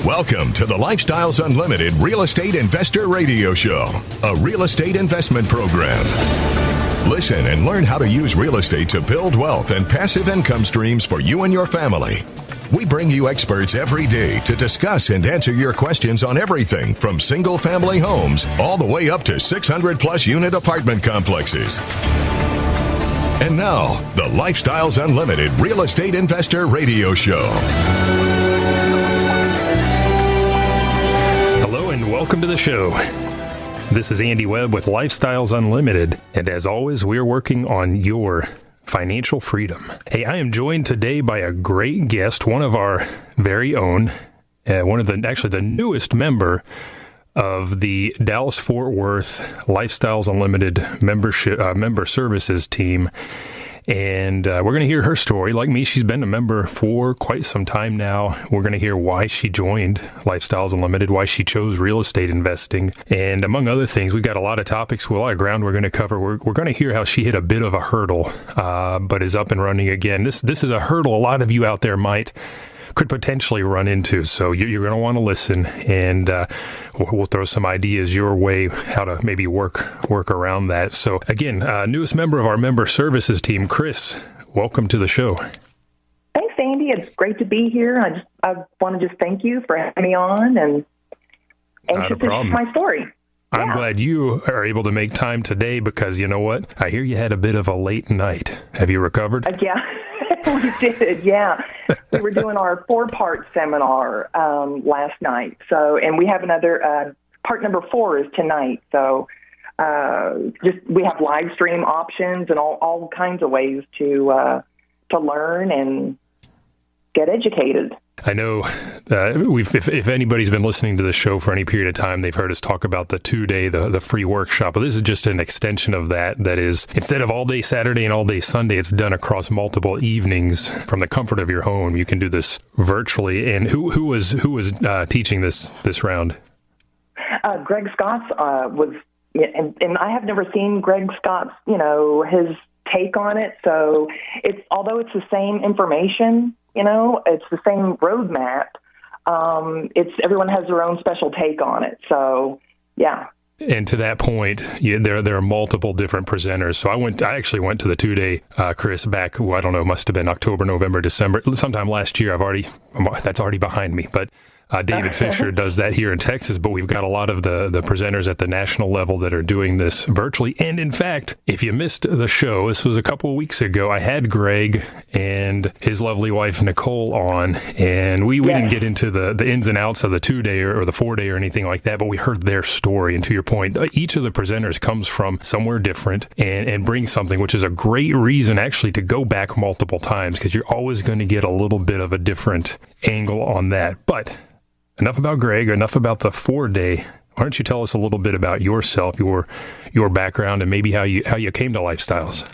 Welcome to the Lifestyles Unlimited Real Estate Investor Radio Show, a real estate investment program. Listen and learn how to use real estate to build wealth and passive income streams for you and your family. We bring you experts every day to discuss and answer your questions on everything from single-family homes all the way up to 600-plus unit apartment complexes. And now, the Lifestyles Unlimited Real Estate Investor Radio Show. Hello and welcome to the show. This is Andy Webb with Lifestyles Unlimited, and as always, we're working on your financial freedom. Hey, I am joined today by a great guest, one of our very own, the newest member of the Dallas-Fort Worth Lifestyles Unlimited Member Services Team. And we're going to hear her story. Like me, she's been a member for quite some time now. We're going to hear why she joined Lifestyles Unlimited, why she chose real estate investing. And among other things, we've got a lot of topics, a lot of ground we're going to cover. We're going to hear how she hit a bit of a hurdle, but is up and running again. This is a hurdle a lot of you out there could potentially run into. So you're going to want to listen, and we'll throw some ideas your way how to maybe work around that. So again, newest member of our member services team, Chris, welcome to the show. Thanks, Andy. It's great to be here. I want to just thank you for having me on and anxious to share my story. I'm glad you are able to make time today because you know what? I hear you had a bit of a late night. Have you recovered? Yeah. We did, yeah. We were doing our 4-part seminar last night. And we have another, part number 4 is tonight. So we have live stream options and all kinds of ways to learn and get educated. I know if anybody's been listening to the show for any period of time, they've heard us talk about the 2-day, the free workshop. But this is just an extension of that. That is, instead of all day Saturday and all day Sunday, it's done across multiple evenings from the comfort of your home. You can do this virtually. And who was teaching this round? Greg Scott's was, and I have never seen Greg Scott's, his take on it. So although it's the same information, it's the same roadmap. Everyone has their own special take on it. So, yeah. And to that point, there are multiple different presenters. So I actually went to the 2-day, Chris, back, I don't know, must have been October, November, December, sometime last year. That's already behind me, but David Fisher does that here in Texas, but we've got a lot of the presenters at the national level that are doing this virtually. And in fact, if you missed the show, this was a couple of weeks ago, I had Greg and his lovely wife, Nicole, on, and we didn't get into the ins and outs of the 2-day or the 4-day or anything like that, but we heard their story. And to your point, each of the presenters comes from somewhere different and brings something, which is a great reason actually to go back multiple times because you're always going to get a little bit of a different angle on that. But enough about Greg, enough about the 4-day. Why don't you tell us a little bit about yourself, your background, and maybe how you came to Lifestyles?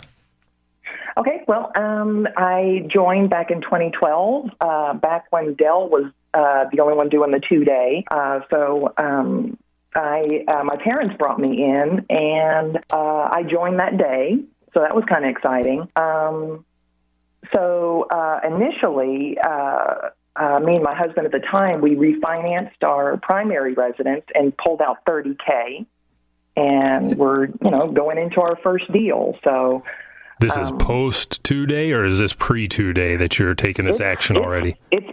Okay, well, I joined back in 2012, back when Dell was the only one doing the 2-day. My parents brought me in, and I joined that day, so that was kind of exciting. Initially, me and my husband at the time, we refinanced our primary residence and pulled out $30K, and we're, going into our first deal. So this is post 2-day, or is this pre 2-day that you're taking this action already? It's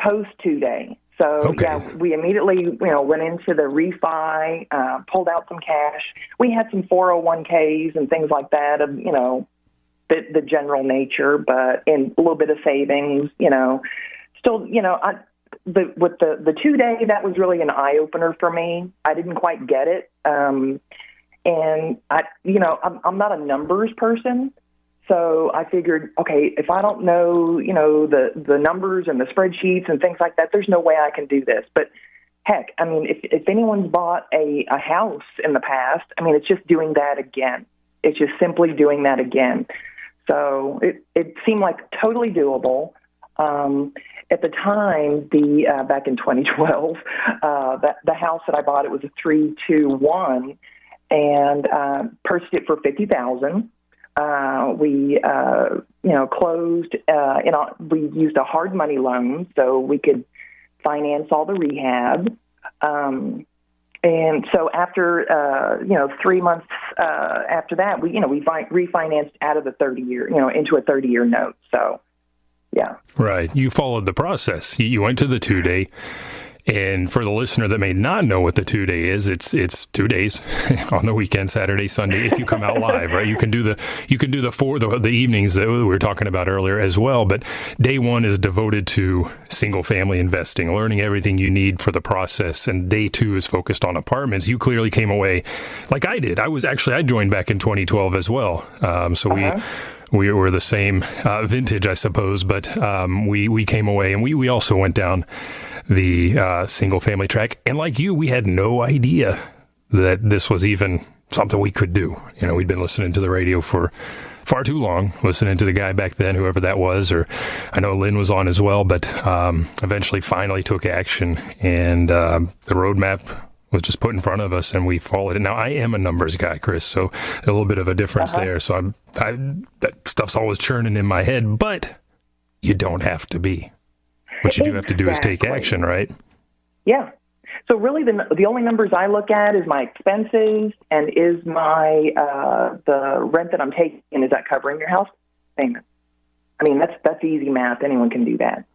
post 2-day. So okay. We immediately, went into the refi, pulled out some cash. We had some 401ks and things like that of, the general nature, but in a little bit of savings, Still, with the 2-day, that was really an eye-opener for me. I didn't quite get it. And I'm not a numbers person. So I figured, okay, if I don't know, the numbers and the spreadsheets and things like that, there's no way I can do this. But heck, I mean, if anyone's bought a house in the past, I mean, it's just doing that again. It's just simply doing that again. So it seemed like totally doable. At the time, back in 2012, the house that I bought, it was a 3-2-1, and purchased it for $50,000. We closed. We used a hard money loan, so we could finance all the rehab. And so after, 3 months after that, we refinanced out of the 30-year, into a 30-year note. So, yeah. Right. You followed the process. You went to the 2-day. And for the listener that may not know what the 2-day is, it's 2 days on the weekend, Saturday, Sunday. If you come out live, right, you can do the evenings that we were talking about earlier as well. But day one is devoted to single family investing, learning everything you need for the process. And day two is focused on apartments. You clearly came away like I did. I joined back in 2012 as well. We were the same vintage, I suppose. But we came away and we also went down the single family track. And like you, we had no idea that this was even something we could do. We'd been listening to the radio for far too long, listening to the guy back then, whoever that was, or I know Lynn was on as well, but eventually finally took action, and the roadmap was just put in front of us and we followed it. Now, I am a numbers guy, Chris, so a little bit of a difference there. So that stuff's always churning in my head, but you don't have to be. What you do have to do is take action, right? Yeah. So really the only numbers I look at is my expenses and is my the rent that I'm taking, and is that covering your house payment? I mean, that's easy math. Anyone can do that.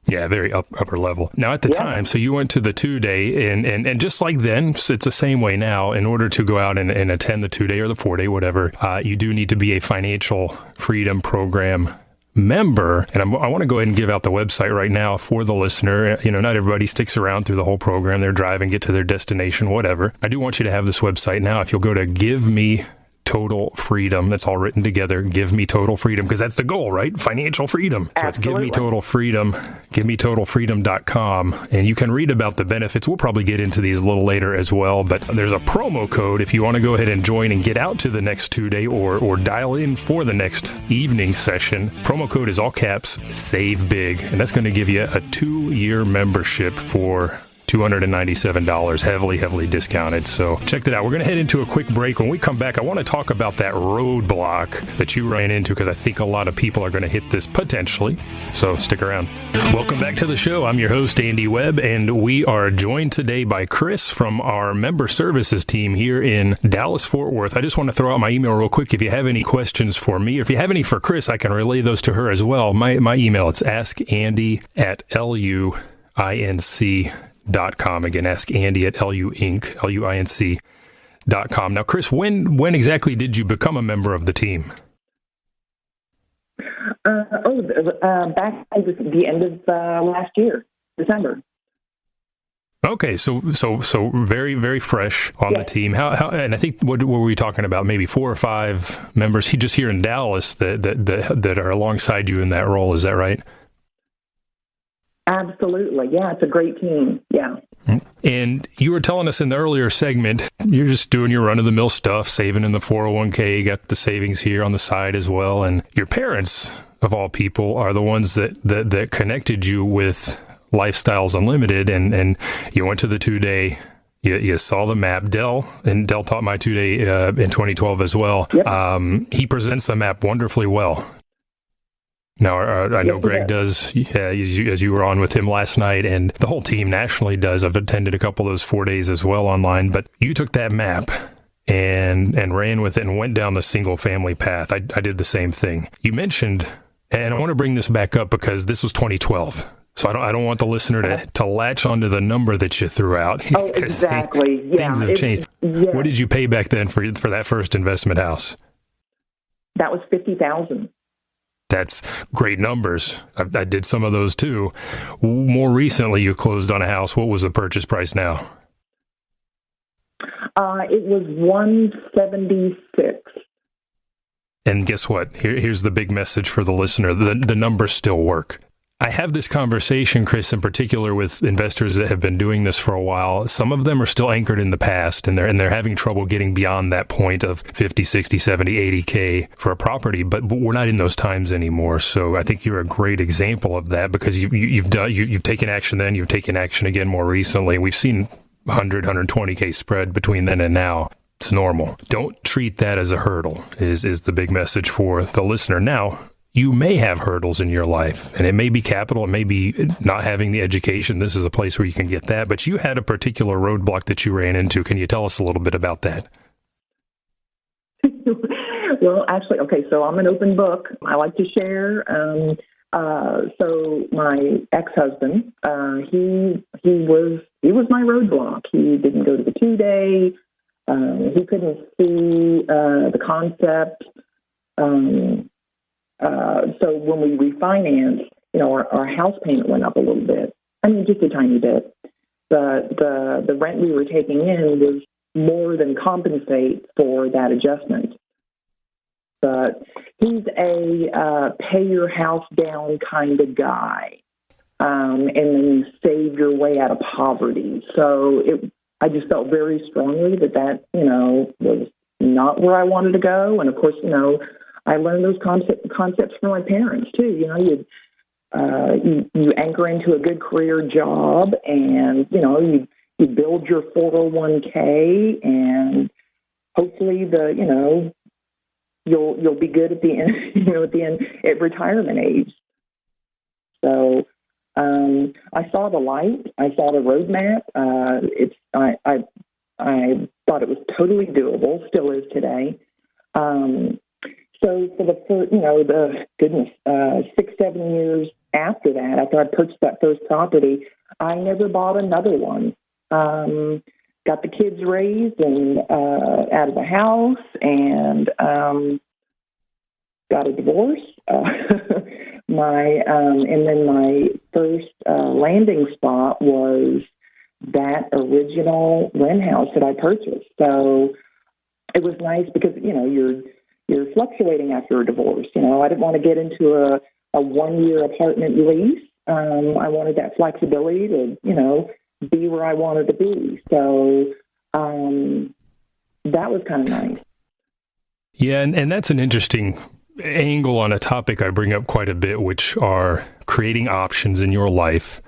Yeah, very upper level. Now, at the time, so you went to the 2-day, and just like then, it's the same way now. In order to go out and attend the 2-day or the 4-day, whatever, you do need to be a Financial Freedom Program member. And I want to go ahead and give out the website right now for the listener. Not everybody sticks around through the whole program. They're driving, get to their destination, whatever. I do want you to have this website now. If you'll go to Give Me Total Freedom, that's all written together, Give Me Total Freedom, because that's the goal, right? Financial freedom. So Absolutely. It's Give Me Total Freedom, GiveMeTotalFreedom.com, and you can read about the benefits. We'll probably get into these a little later as well, but there's a promo code if you want to go ahead and join and get out to the next 2-day or dial in for the next evening session. Promo code is all caps, Save Big, and that's going to give you a 2-year membership for $297, heavily discounted. So check that out. We're going to head into a quick break. When we come back, I want to talk about that roadblock that you ran into, because I think a lot of people are going to hit this potentially. So stick around. Welcome back to the show. I'm your host, Andy Webb, and we are joined today by Chris from our Member Services Team here in Dallas-Fort Worth. I just want to throw out my email real quick. If you have any questions for me, or if you have any for Chris, I can relay those to her as well. My email, it's askandy@luinc.com. Again, ask Andy at luinc.com. Now, Chris, when exactly did you become a member of the team? Back at the end of last year, December. Okay, so very, very fresh on the team. How? And I think what were we talking about? Maybe 4 or 5 members just here in Dallas that are alongside you in that role. Is that right? Absolutely. Yeah, it's a great team. Yeah. And you were telling us in the earlier segment, you're just doing your run-of-the-mill stuff, saving in the 401k, you got the savings here on the side as well. And your parents, of all people, are the ones that connected you with Lifestyles Unlimited. And you went to the 2-day, you saw the map. Dell taught my 2-day in 2012 as well. Yep. He presents the map wonderfully well. Now, I know Greg does, as you were on with him last night, and the whole team nationally does. I've attended a couple of those 4 days as well online, but you took that map and ran with it and went down the single family path. I did the same thing. You mentioned, and I want to bring this back up because this was 2012. So I don't want the listener to latch onto the number that you threw out. Oh, exactly. Things have changed. What did you pay back then for that first investment house? That was $50,000. That's great numbers. I did some of those too. More recently, you closed on a house. What was the purchase price now? It was $176. And guess what? Here's the big message for the listener. The numbers still work. I have this conversation, Chris, in particular with investors that have been doing this for a while. Some of them are still anchored in the past, and they're having trouble getting beyond that point of 50, 60, 70, 80K for a property, but we're not in those times anymore. So I think you're a great example of that, because you've taken action then, you've taken action again more recently. We've seen 100, 120K spread between then and now. It's normal. Don't treat that as a hurdle is the big message for the listener. Now, you may have hurdles in your life, and it may be capital, it may be not having the education. This is a place where you can get that, but you had a particular roadblock that you ran into. Can you tell us a little bit about that? Well, actually, okay, so I'm an open book. I like to share. So my ex-husband, he was my roadblock. He didn't go to the 2-day. He couldn't see the concept. So when we refinanced, our house payment went up a little bit. I mean, just a tiny bit. But the rent we were taking in was more than compensate for that adjustment. But he's a pay your house down kind of guy, and then you save your way out of poverty. So I just felt very strongly that was not where I wanted to go. And of course, I learned those concepts from my parents too. You anchor into a good career job, and you build your 401k, and hopefully you'll be good at the end, at retirement age. So I saw the light. I saw the roadmap. I thought it was totally doable. Still is today. So for the 6-7 years after that, after I purchased that first property, I never bought another one. Got the kids raised and out of the house, and got a divorce. And then my first landing spot was that original rent house that I purchased. So it was nice because you're fluctuating after a divorce. I didn't want to get into a 1-year apartment lease. I wanted that flexibility to be where I wanted to be. So that was kind of nice. Yeah, and that's an interesting angle on a topic I bring up quite a bit, which are creating options in your life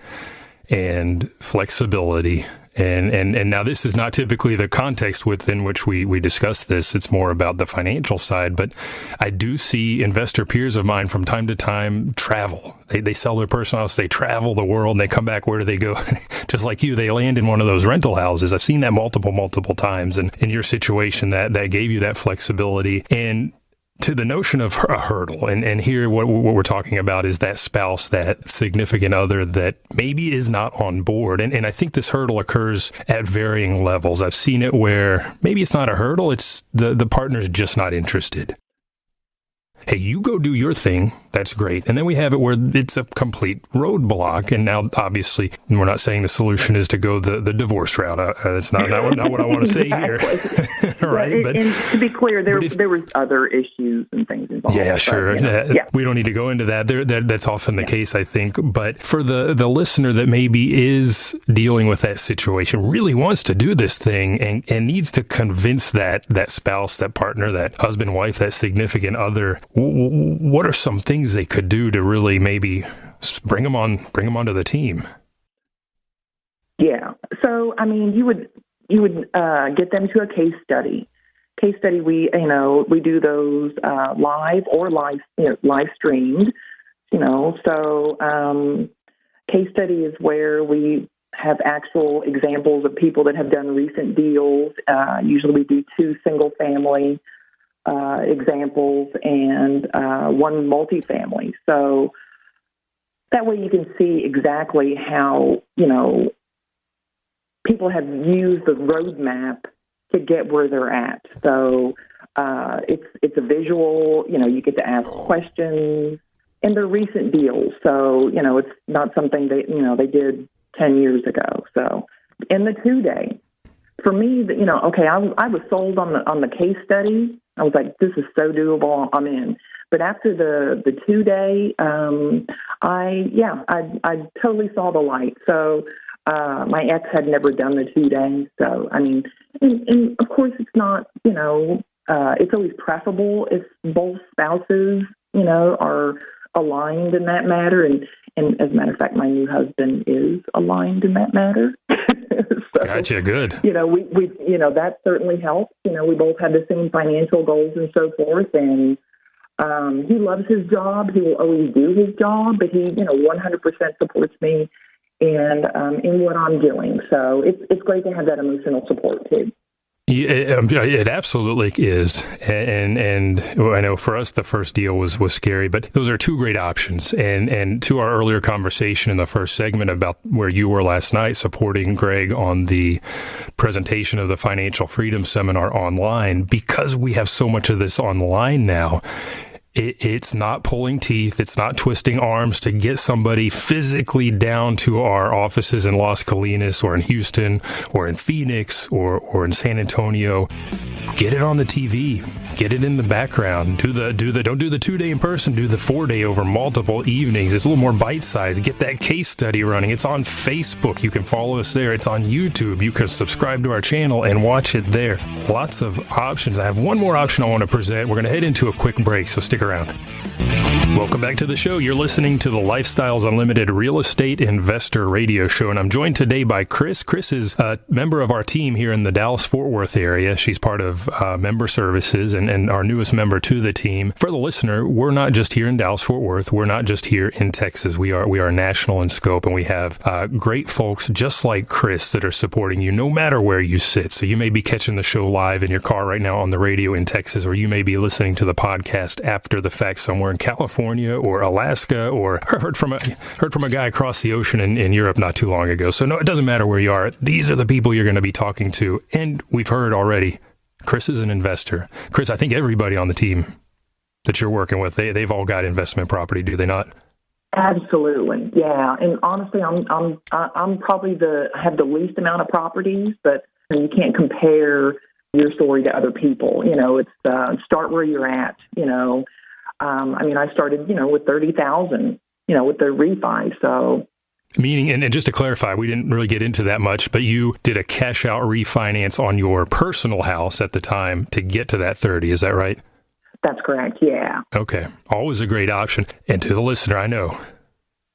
and flexibility. And now this is not typically the context within which we discuss this. It's more about the financial side. But I do see investor peers of mine from time to time travel. They sell their personal house, they travel the world, and they come back. Where do they go? Just like you, they land in one of those rental houses. I've seen that multiple times. And in your situation, that gave you that flexibility. And to the notion of a hurdle, and here what we're talking about is that spouse, that significant other that maybe is not on board. And I think this hurdle occurs at varying levels. I've seen it where maybe it's not a hurdle, it's the partner's just not interested. Hey, you go do your thing. That's great. And then we have it where it's a complete roadblock. And now, obviously, we're not saying the solution is to go the divorce route. That's not what I want to say here. Right? But, and to be clear, there was other issues and things involved. Yeah, sure. We don't need to go into that. That's often the case, I think. But for the listener that maybe is dealing with that situation, really wants to do this thing and needs to convince that spouse, that partner, that husband, wife, that significant other, what are some things they could do to really maybe bring them onto the team? Yeah. So, I mean, you would get them to a case study. Case study, we do those live or live streamed. So case study is where we have actual examples of people that have done recent deals. Usually, we do 2 single family examples and 1 multifamily. So that way you can see exactly how, people have used the roadmap to get where they're at. So it's a visual, you get to ask questions, and they're recent deals. So, it's not something they did 10 years ago. So in the 2-day, for me, I was sold on the case study. I was like, this is so doable. I'm in. But after the 2-day, I totally saw the light. So my ex had never done the 2-day. So, I mean, and of course it's not, it's always preferable if both spouses, are aligned in that matter. And as a matter of fact, my new husband is aligned in that matter. So, gotcha. Good. We that certainly helps. We both have the same financial goals and so forth. And He loves his job. He will always do his job, but he, 100% supports me in what I'm doing. So it's great to have that emotional support too. It absolutely is. And I know for us, the first deal was scary, but those are two great options. And to our earlier conversation in the first segment about where you were last night supporting Greg on the presentation of the Financial Freedom Seminar online, because we have so much of this online now, it's not pulling teeth. It's not twisting arms to get somebody physically down to our offices in Las Colinas or in Houston or in Phoenix or in San Antonio. Get it on the TV. Get it in the background. Don't do the 2-day in person. Do the 4-day over multiple evenings. It's a little more bite-sized. Get that case study running. It's on Facebook. You can follow us there. It's on YouTube. You can subscribe to our channel and watch it there. Lots of options. I have one more option I want to present. We're going to head into a quick break, so stick around. Welcome back to the show. You're listening to the Lifestyles Unlimited Real Estate Investor Radio Show, and I'm joined today by Chris. Chris is a member of our team here in the Dallas-Fort Worth area. She's part of Member Services and our newest member to the team. For the listener, we're not just here in Dallas-Fort Worth. We're not just here in Texas. We are national in scope, and we have great folks just like Chris that are supporting you no matter where you sit. So you may be catching the show live in your car right now on the radio in Texas, or you may be listening to the podcast after the fact somewhere in California or Alaska, or heard from a guy across the ocean in Europe not too long ago. So no, it doesn't matter where you are. These are the people you're going to be talking to. And we've heard already, Chris is an investor. Chris, I think everybody on the team that you're working with, they've all got investment property, do they not? Absolutely, yeah. And honestly, I'm probably I have the least amount of properties, but you can't compare your story to other people. It's start where you're at. I started, with 30,000, with the refi. So, meaning, and just to clarify, we didn't really get into that much, but you did a cash out refinance on your personal house at the time to get to that 30. Is that right? That's correct. Yeah. Okay. Always a great option. And to the listener, I know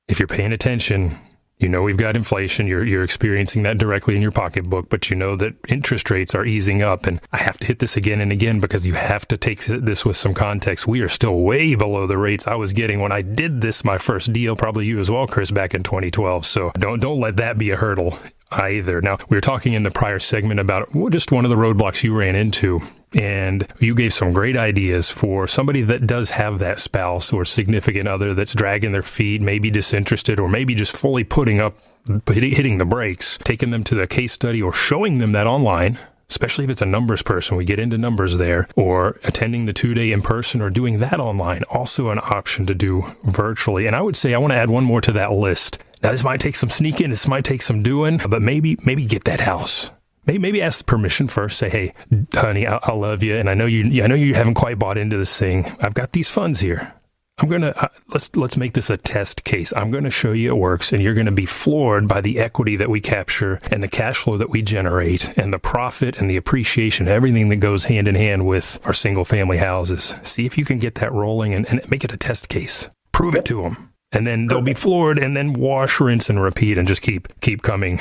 if you're paying attention, we've got inflation. You're experiencing that directly in your pocketbook, but you know that interest rates are easing up. And I have to hit this again and again because you have to take this with some context. We are still way below the rates I was getting when I did this, my first deal, probably you as well, Chris, back in 2012. So don't let that be a hurdle either. Now, we were talking in the prior segment about just one of the roadblocks you ran into, and you gave some great ideas for somebody that does have that spouse or significant other that's dragging their feet, maybe disinterested, or maybe just fully hitting the brakes, taking them to the case study or showing them that online, especially if it's a numbers person. We get into numbers there, or attending the 2-day in person or doing that online. Also an option to do virtually. And I would say I want to add one more to that list. Now, this might take some sneaking, this might take some doing, but maybe get that house. Maybe ask permission first. Say, hey, honey, I love you, and I know you haven't quite bought into this thing. I've got these funds here. I'm gonna let's make this a test case. I'm gonna show you it works, and you're gonna be floored by the equity that we capture and the cash flow that we generate and the profit and the appreciation, everything that goes hand in hand with our single family houses. See if you can get that rolling and make it a test case. Prove it to them. And then they'll be floored, and then wash, rinse, and repeat, and just keep coming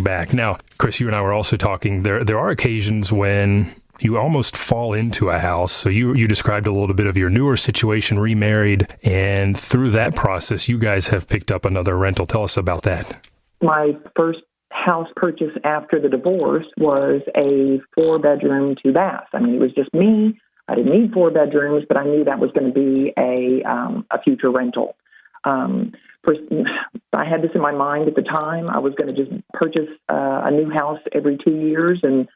back. Now, Chris, you and I were also talking. There are occasions when you almost fall into a house. So you described a little bit of your newer situation, remarried, and through that process, you guys have picked up another rental. Tell us about that. My first house purchase after the divorce was a 4-bedroom, 2-bath. It was just me. I didn't need 4 bedrooms, but I knew that was going to be a future rental. I had this in my mind at the time. I was going to just purchase a new house every 2 years and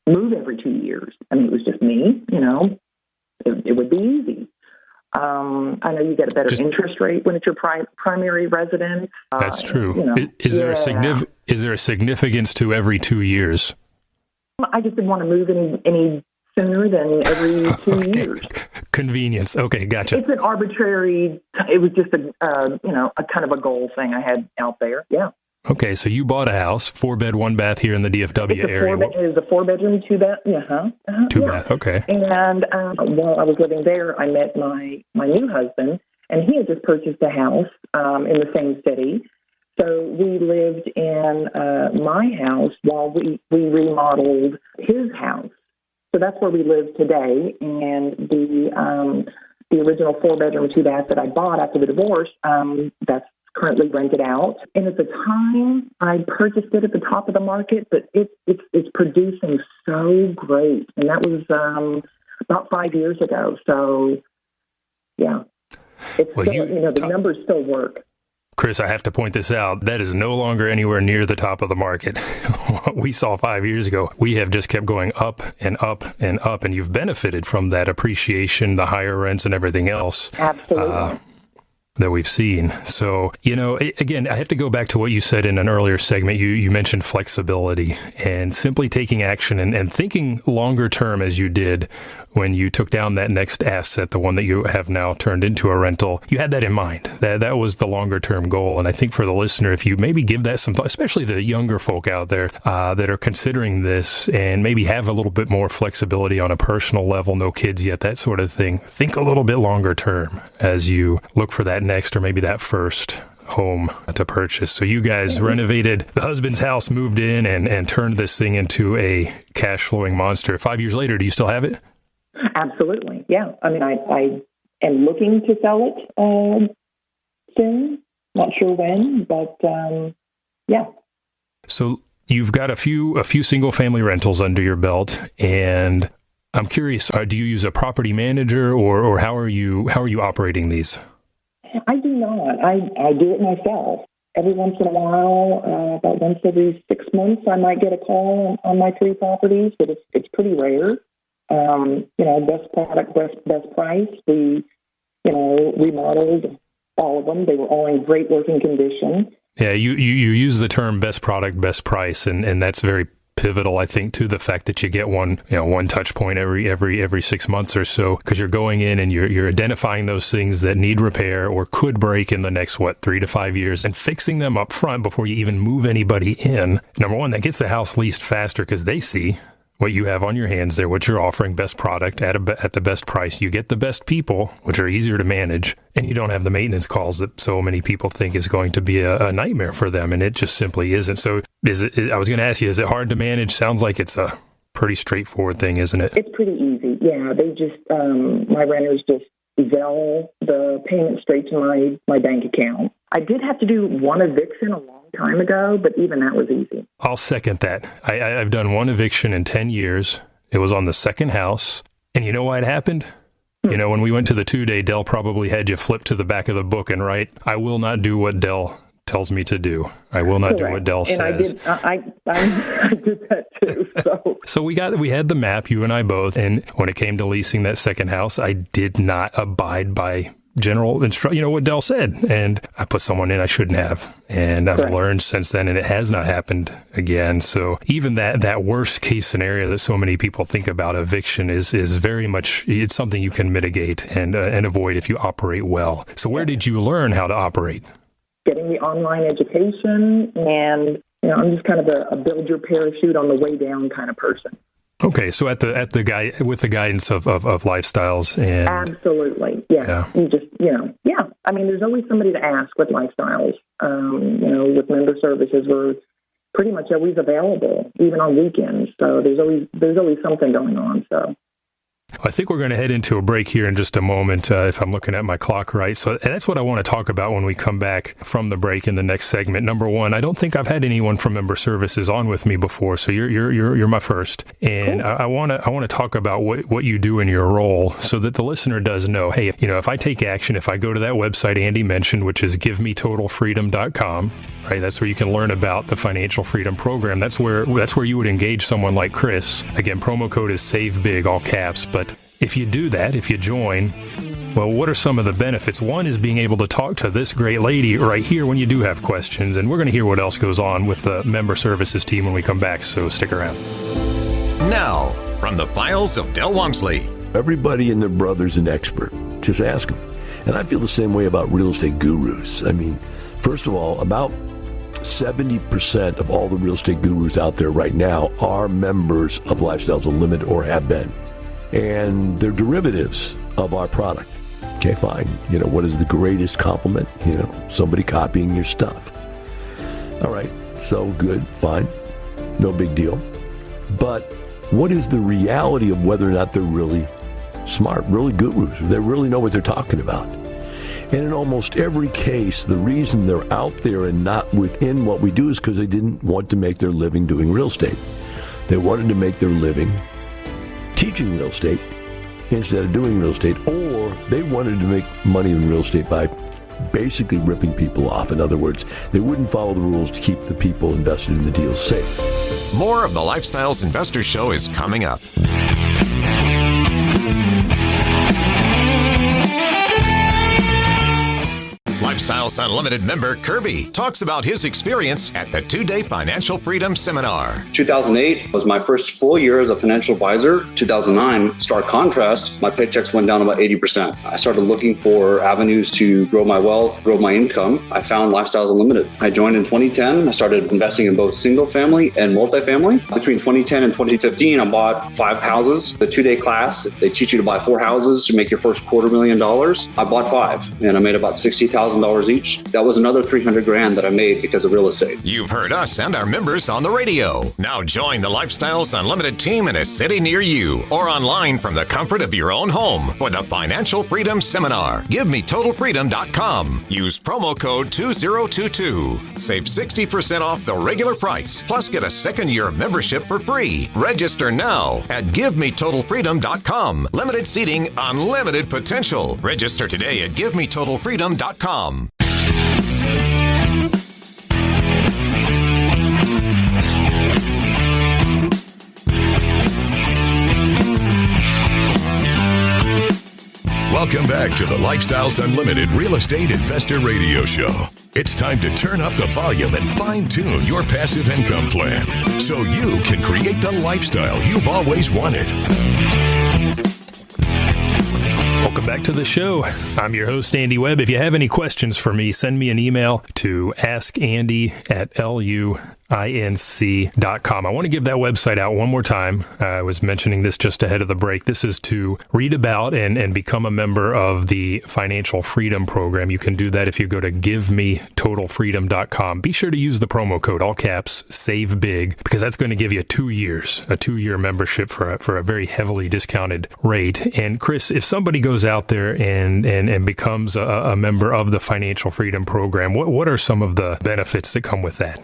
move every 2 years. It was just me, it would be easy. I know you get a better interest rate when it's your primary residence. That's true. Is there a significance to every 2 years? I just didn't want to move any sooner than every 2 years. Convenience. Okay, gotcha. It's an arbitrary. It was just a kind of a goal thing I had out there. Yeah. Okay, so you bought a house, 4-bed, 1-bath here in the DFW area. It is a 4-bedroom, 2-bath. Yeah. 2-bath. Okay. And while I was living there, I met my new husband, and he had just purchased a house in the same city. So we lived in my house while we remodeled his house. So that's where we live today, and the original 4-bedroom, 2-bath that I bought after the divorce, that's currently rented out. And at the time, I purchased it at the top of the market, but it's producing so great. And that was about 5 years ago. So, yeah, it's well, still, the numbers still work. Chris, I have to point this out. That is no longer anywhere near the top of the market. What we saw 5 years ago, we have just kept going up and up and up, and you've benefited from that appreciation, the higher rents and everything else. Absolutely. That we've seen. So, again, I have to go back to what you said in an earlier segment. You mentioned flexibility and simply taking action and thinking longer term as you did when you took down that next asset, the one that you have now turned into a rental. You had that in mind. That was the longer term goal. And I think for the listener, if you maybe give that some thought, especially the younger folk out there that are considering this and maybe have a little bit more flexibility on a personal level, no kids yet, that sort of thing, think a little bit longer term as you look for that next or maybe that first home to purchase. So you guys renovated the husband's house, moved in and turned this thing into a cash flowing monster. 5 years later, do you still have it? Absolutely. Yeah. I mean, I am looking to sell it soon. Not sure when, but yeah. So you've got a few single family rentals under your belt, and I'm curious, do you use a property manager or how are you operating these? I do not. I do it myself. Every once in a while, about once every 6 months, I might get a call on my 3 properties, but it's pretty rare. Best product, best price. We, remodeled all of them. They were all in great working condition. Yeah, you use the term best product, best price, and that's very pivotal, I think, to the fact that you get one touch point every 6 months or so, because you're going in and you're identifying those things that need repair or could break in the next 3 to 5 years and fixing them up front before you even move anybody in. Number one, that gets the house leased faster because they see what you have on your hands there, what you're offering, best product at the best price. You get the best people, which are easier to manage, and you don't have the maintenance calls that so many people think is going to be a nightmare for them, and it just simply isn't. So I was going to ask you, is it hard to manage? Sounds like it's a pretty straightforward thing, isn't it? It's pretty easy. Yeah, they just, my renters just Zelle the payment straight to my bank account. I did have to do one eviction a long time ago, but even that was easy. I'll second that. I've done one eviction in 10 years. It was on the second house. And you know why it happened? When we went to the 2-day, Dell probably had you flip to the back of the book and write, I will not do what Dell tells me to do. I will not do what Dell says. I did that too. So we had the map, you and I both, and when it came to leasing that second house, I did not abide by general instruction, what Dell said, and I put someone in I shouldn't have, and I've learned since then, and it has not happened again. So even that worst case scenario that so many people think about eviction is very much, it's something you can mitigate and avoid if you operate well. So where did you learn how to operate? Getting the online education, and I'm just kind of a build your parachute on the way down kind of person. Okay, so with the guidance of Lifestyles and absolutely, yeah. You just I mean, there's always somebody to ask with Lifestyles. With Member Services, we're pretty much always available, even on weekends. So there's always something going on. So I think we're going to head into a break here in just a moment, if I'm looking at my clock right. So that's what I want to talk about when we come back from the break in the next segment. Number one, I don't think I've had anyone from Member Services on with me before, so you're my first. And cool. I want to talk about what you do in your role, so that the listener does know. Hey, if I take action, if I go to that website Andy mentioned, which is givemetotalfreedom.com. Right, that's where you can learn about the Financial Freedom Program. That's where you would engage someone like Chris. Again, promo code is SAVEBIG, all caps. But if you do that, if you join, well, what are some of the benefits? One is being able to talk to this great lady right here when you do have questions. And we're going to hear what else goes on with the Member Services team when we come back, so stick around. Now, from the files of Del Walmsley. Everybody and their brother's an expert. Just ask them. And I feel the same way about real estate gurus. I mean, first of all, about 70% of all the real estate gurus out there right now are members of Lifestyles Unlimited or have been. And they're derivatives of our product. Okay, fine. What is the greatest compliment? Somebody copying your stuff. All right, so good, fine. No big deal. But what is the reality of whether or not they're really smart, really gurus. They really know what they're talking about. And in almost every case, the reason they're out there and not within what we do is because they didn't want to make their living doing real estate. They wanted to make their living teaching real estate instead of doing real estate, or they wanted to make money in real estate by basically ripping people off. In other words, they wouldn't follow the rules to keep the people invested in the deals safe. More of the Lifestyles Investor Show is coming up. Lifestyles Unlimited member Kirby talks about his experience at the 2-day Financial Freedom Seminar. 2008 was my first full year as a financial advisor. 2009, stark contrast, my paychecks went down about 80%. I started looking for avenues to grow my wealth, grow my income. I found Lifestyles Unlimited. I joined in 2010. I started investing in both single family and multifamily. Between 2010 and 2015, I bought 5 houses. The 2-day class, they teach you to buy 4 houses to make your first $250,000. I bought 5 and I made about $60,000 each. That was another $300,000 that I made because of real estate. You've heard us and our members on the radio. Now join the Lifestyles Unlimited team in a city near you or online from the comfort of your own home for the Financial Freedom Seminar. GiveMeTotalFreedom.com. Use promo code 2022. Save 60% off the regular price, plus get a second-year membership for free. Register now at GiveMeTotalFreedom.com. Limited seating, unlimited potential. Register today at GiveMeTotalFreedom.com. Welcome back to the Lifestyles Unlimited Real Estate Investor Radio Show. It's time to turn up the volume and fine-tune your passive income plan so you can create the lifestyle you've always wanted. Welcome back to the show. I'm your host, Andy Webb. If you have any questions for me, send me an email to askandy@luinc.com. I want to give that website out one more time. I was mentioning this just ahead of the break. This is to read about and become a member of the Financial Freedom Program. You can do that if you go to givemetotalfreedom.com. Be sure to use the promo code, all caps, save big, because that's going to give you a 2-year membership for a very heavily discounted rate. And Chris, if somebody goes out there and becomes a member of the Financial Freedom Program, what are some of the benefits that come with that?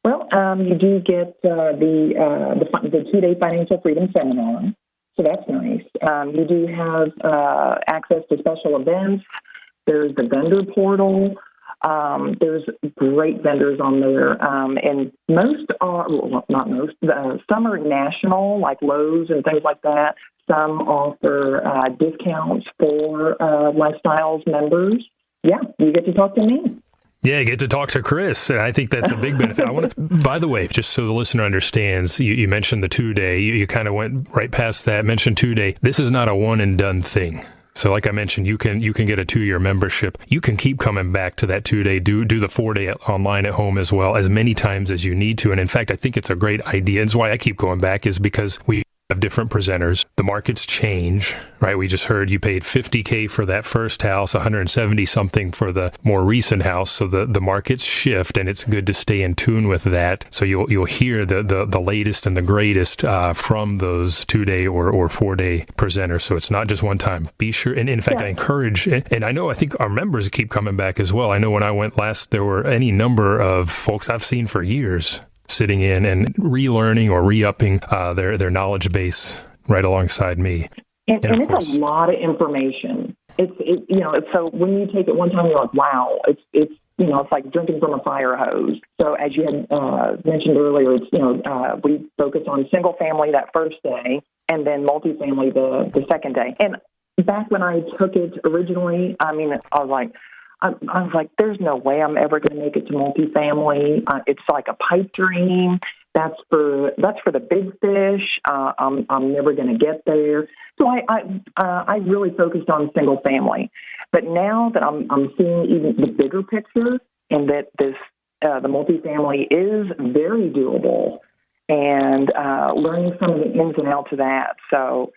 Well, you do get the 2-day Financial Freedom Seminar, so that's nice. You do have access to special events. There's the vendor portal. There's great vendors on there, and most are, well, not most, some are national, like Lowe's and things like that. Some offer discounts for Lifestyles members. Yeah, you get to talk to me. Yeah, get to talk to Chris, and I think that's a big benefit. I want to, by the way, just so the listener understands, you mentioned the 2-day. You kind of went right past that, mentioned 2-day. This is not a one-and-done thing. So like I mentioned, you can get a 2-year membership. You can keep coming back to that 2-day, do the 4-day online at home as well, as many times as you need to. And in fact, I think it's a great idea. It's why I keep going back, is because we have different presenters. The markets change, right? We just heard you paid $50K for that first house, $170 something for the more recent house. So the markets shift, and it's good to stay in tune with that. So you'll hear the latest and the greatest from those 2-day or 4-day presenters. So it's not just one time. Be sure, and in fact, I encourage, and I think our members keep coming back as well. I know when I went last, there were any number of folks I've seen for years sitting in and relearning or re-upping their knowledge base right alongside me. And it's a lot of information. So when you take it one time, you're like, wow, it's like drinking from a fire hose. So as you had mentioned earlier, we focus on single family that first day and then multifamily the second day. And back when I took it originally, I was like, there's no way I'm ever going to make it to multifamily. It's like a pipe dream. That's for the big fish. I'm never going to get there. So I really focused on single family. But now that I'm seeing even the bigger picture, and that the multifamily is very doable, and learning some of the ins and outs of that. So.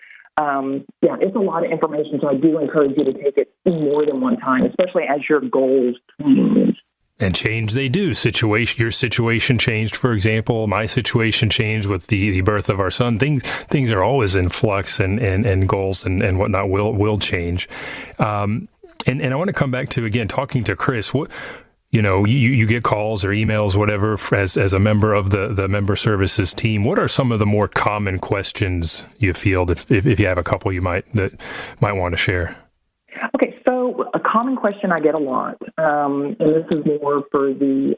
It's a lot of information, so I do encourage you to take it more than one time, especially as your goals change. And change they do. Your situation changed, for example. My situation changed with the birth of our son. Things are always in flux, and goals and whatnot will change. And I want to come back to, again, talking to Chris. What, you get calls or emails, whatever, as a member of the member services team. What are some of the more common questions you field? If you have a couple, you might want to share. Okay, so a common question I get a lot, and this is more for the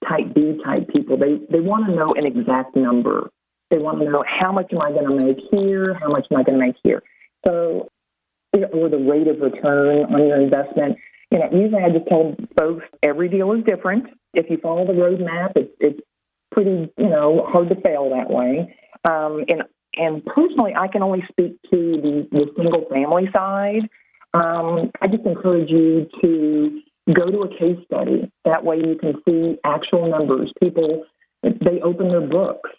type B type people. They want to know an exact number. They want to know, how much am I going to make here? How much am I going to make here? So, or the rate of return on your investment. Usually I just tell folks every deal is different. If you follow the roadmap, it's pretty, hard to fail that way. And personally, I can only speak to the single family side. I just encourage you to go to a case study. That way you can see actual numbers. People, they open their books.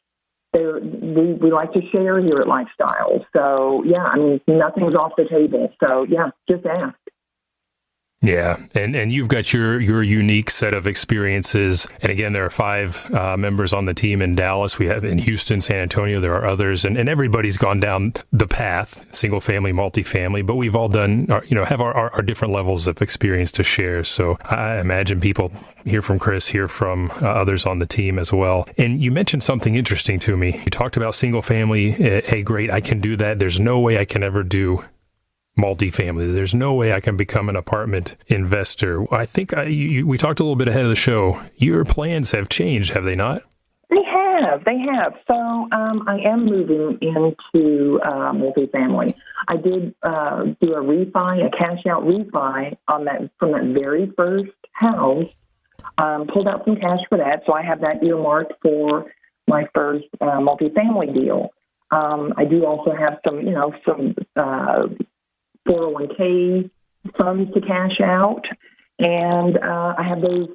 We like to share here at Lifestyle. So, nothing's off the table. So, just ask. Yeah, and you've got your unique set of experiences. And again, there are 5 members on the team in Dallas. We have in Houston, San Antonio. There are others, and everybody's gone down the path, single family, multifamily. But we've all done, have our different levels of experience to share. So I imagine people hear from Chris, hear from others on the team as well. And you mentioned something interesting to me. You talked about single family. Hey, great, I can do that. There's no way I can ever do multifamily. There's no way I can become an apartment investor. I think we talked a little bit ahead of the show. Your plans have changed, have they not? They have. So I am moving into multifamily. I did do a cash out refi from that very first house. Pulled out some cash for that, so I have that earmarked for my first multifamily deal. I do also have some 401k funds to cash out, and I have those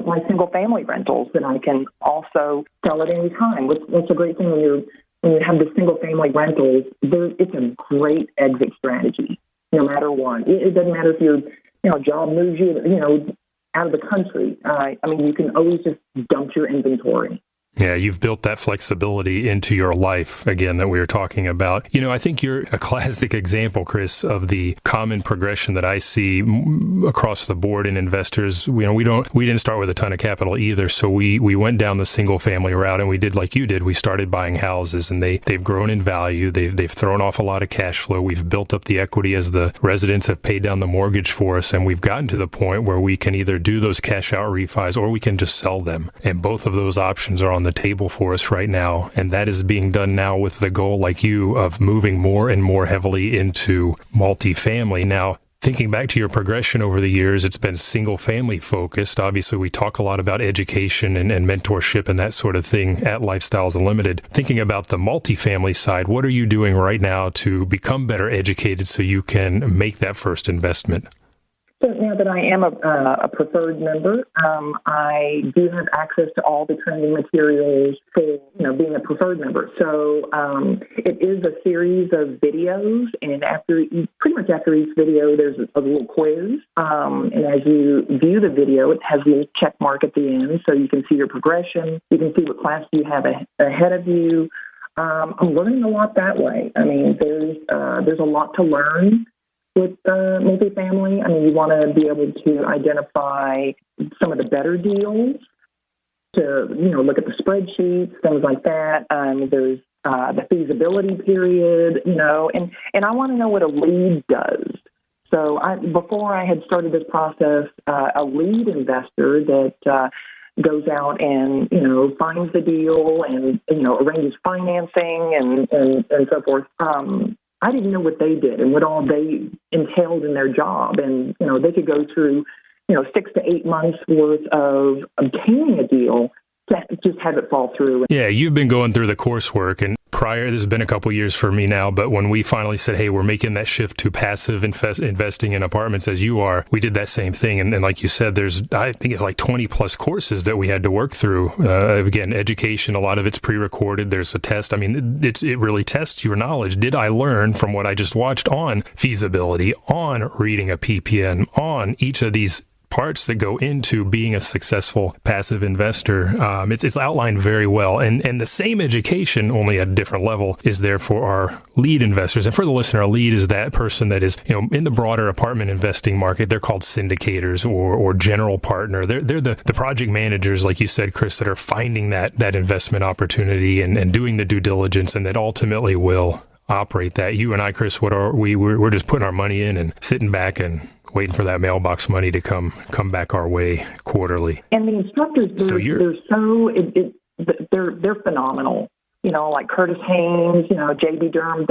my single family rentals that I can also sell at any time. What's a great thing when you have the single family rentals? It's a great exit strategy, no matter what. It doesn't matter if your job moves you out of the country. You can always just dump your inventory. Yeah, you've built that flexibility into your life, again, that we were talking about. I think you're a classic example, Chris, of the common progression that I see across the board in investors. We didn't start with a ton of capital either, so we went down the single family route, and we did like you did. We started buying houses, and they've grown in value. They've thrown off a lot of cash flow. We've built up the equity as the residents have paid down the mortgage for us, and we've gotten to the point where we can either do those cash out refis or we can just sell them. And both of those options are on the table for us right now, and that is being done now with the goal, like you, of moving more and more heavily into multifamily. Now, thinking back to your progression over the years, it's been single family focused. Obviously, we talk a lot about education and mentorship and that sort of thing at Lifestyles Unlimited. Thinking about the multifamily side, what are you doing right now to become better educated so you can make that first investment? So now that I am a preferred member, I do have access to all the training materials for being a preferred member. So it is a series of videos, and pretty much after each video, there's a little quiz. And as you view the video, it has a little check mark at the end, so you can see your progression. You can see what class you have ahead of you. I'm learning a lot that way. There's a lot to learn with multifamily. You want to be able to identify some of the better deals, to look at the spreadsheets, things like that. There's the feasibility period, and I want to know what a lead does. So before I had started this process, a lead investor that goes out and finds the deal and arranges financing and so forth. I didn't know what they did and what all they entailed in their job. And, they could go through, 6 to 8 months worth of obtaining a deal to just have it fall through. Yeah, you've been going through the coursework, and this has been a couple years for me now, but when we finally said, hey, we're making that shift to passive investing in apartments as you are, we did that same thing. And like you said, I think it's like 20 plus courses that we had to work through. Again, education, a lot of it's pre-recorded. There's a test. It really tests your knowledge. Did I learn from what I just watched on feasibility, on reading a PPN, on each of these parts that go into being a successful passive investor. It's outlined very well. And the same education, only at a different level, is there for our lead investors. And for the listener, a lead is that person that is, in the broader apartment investing market, they're called syndicators or general partner. They're the project managers, like you said, Chris, that are finding that investment opportunity and doing the due diligence, and that ultimately will operate that. You and I, Chris, we're just putting our money in and sitting back and waiting for that mailbox money to come back our way quarterly. And the instructors, they're phenomenal. Like Curtis Haynes, JB Durham.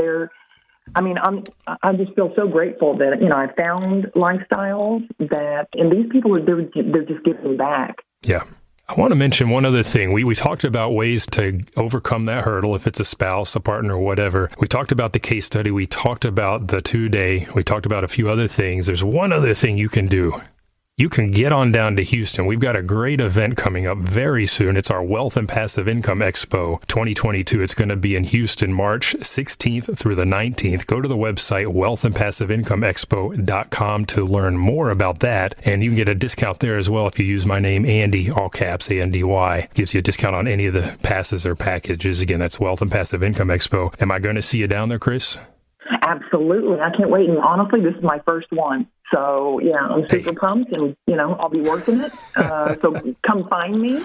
I just feel so grateful that I found lifestyles and these people they're just giving back. Yeah. I want to mention one other thing. We talked about ways to overcome that hurdle if it's a spouse, a partner, whatever. We talked about the case study. We talked about the 2-day. We talked about a few other things. There's one other thing you can do. You can get on down to Houston. We've got a great event coming up very soon. It's our Wealth and Passive Income Expo 2022. It's going to be in Houston, March 16th through the 19th. Go to the website, wealthandpassiveincomeexpo.com, to learn more about that. And you can get a discount there as well if you use my name, Andy, all caps, ANDY. Gives you a discount on any of the passes or packages. Again, that's Wealth and Passive Income Expo. Am I going to see you down there, Chris? Absolutely. I can't wait. And honestly, this is my first one. So, yeah, I'm super pumped, and, I'll be working it. So come find me.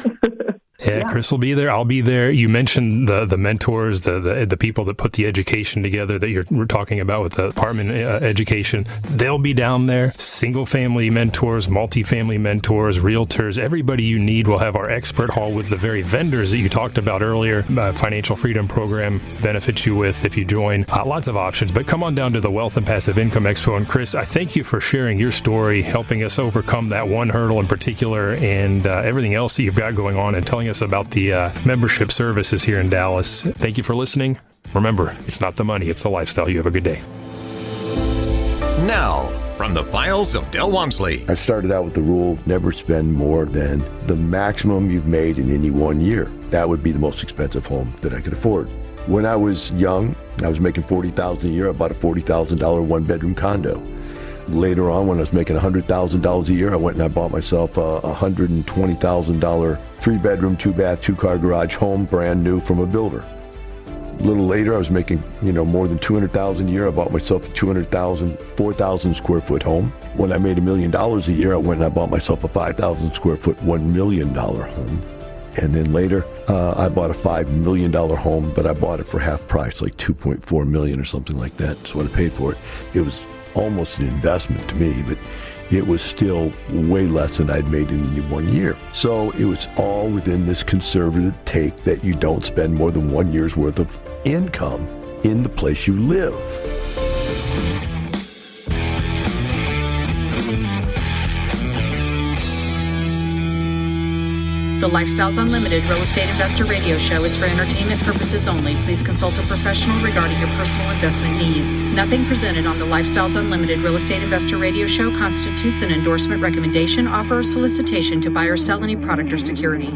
Yeah, Chris will be there. I'll be there. You mentioned the mentors, the people that put the education together that we're talking about with the apartment education. They'll be down there. Single family mentors, multifamily mentors, realtors, everybody you need. We'll have our expert hall with the very vendors that you talked about earlier. Financial Freedom Program benefits you with if you join. Lots of options. But come on down to the Wealth and Passive Income Expo. And Chris, I thank you for sharing your story, helping us overcome that one hurdle in particular, and everything else that you've got going on, and telling us about the membership services here in Dallas. Thank you for listening. Remember, it's not the money, it's the lifestyle. You have a good day. Now, from the files of Del Walmsley. I started out with the rule of never spend more than the maximum you've made in any 1 year. That would be the most expensive home that I could afford. When I was young, I was making $40,000 a year. I bought a $40,000 one-bedroom condo. Later on, when I was making $100,000 a year, I went and I bought myself a $120,000 3-bedroom, 2-bath, 2-car garage home, brand new from a builder. A little later, I was making, more than $200,000 a year. I bought myself a 4,000 square foot home. When I made $1 million a year, I went and I bought myself a 5,000 square foot, $1 million home. And then later, I bought a $5 million home, but I bought it for half price, like $2.4 million or something like that. That's what I paid for it. It was almost an investment to me, but it was still way less than I'd made in 1 year. So it was all within this conservative take that you don't spend more than 1 year's worth of income in the place you live. The Lifestyles Unlimited Real Estate Investor Radio Show is for entertainment purposes only. Please consult a professional regarding your personal investment needs. Nothing presented on the Lifestyles Unlimited Real Estate Investor Radio Show constitutes an endorsement, recommendation, offer, or solicitation to buy or sell any product or security.